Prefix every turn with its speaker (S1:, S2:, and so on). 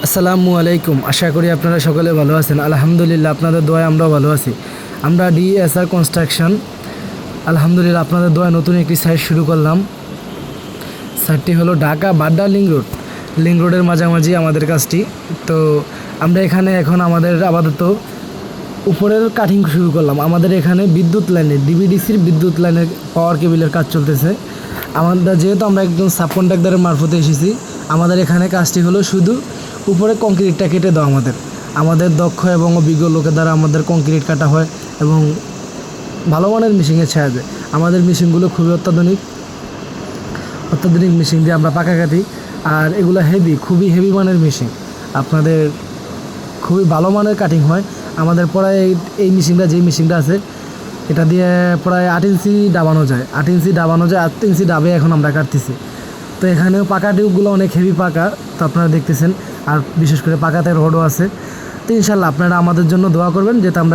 S1: আসসালামু আলাইকুম। আশা করি আপনারা সকলে ভালো আছেন। আলহামদুলিল্লাহ, আপনাদের দোয়ায় আমরাও ভালো আছি। আমরা ডিএসআর কনস্ট্রাকশন, আলহামদুলিল্লাহ আপনাদের দোয়ায় নতুন একটি সাইট শুরু করলাম। সাইটটি হলো ঢাকা বাড্ডা লিঙ্ক রোডের মাঝামাঝি আমাদের কাজটি। তো আমরা এখানে এখন আমাদের আপাতত উপরের কাটিং শুরু করলাম। আমাদের এখানে বিদ্যুৎ লাইনের ডিবিডিসির বিদ্যুৎ লাইনের পাওয়ার কেবিলের কাজ চলতেছে। যেহেতু আমরা একজন সাব কন্ট্রাক্টরের মারফতে এসেছি, আমাদের এখানে কাজটি হলো শুধু উপরে কংক্রিটটা কেটে দেওয়া। আমাদের দক্ষ এবং অভিজ্ঞ লোকের দ্বারা আমাদের কংক্রিট কাটা হয় এবং ভালো মানের মেশিনের সাহায্যে। আমাদের মেশিনগুলো খুবই অত্যাধুনিক মেশিন দিয়ে আমরা পাকা কাটি। আর এগুলো খুবই হেভি মানের মেশিন, আপনাদের খুবই ভালো মানের কাটিং হয়। আমাদের প্রায় এই যেই মেশিনটা আছে, এটা দিয়ে প্রায় 8 ইঞ্চি ডাবানো যায়। 8 ইঞ্চি ডাবে এখন আমরা কাটতেছি। তো এখানেও পাকা টিউবগুলো অনেক হেভি পাকা, তো আপনারা দেখতেছেন। আর বিশেষ করে পাকাতে রডও আছে। তো ইনশাল্লাহ আপনারা আমাদের জন্য দোয়া করবেন, যাতে আমরা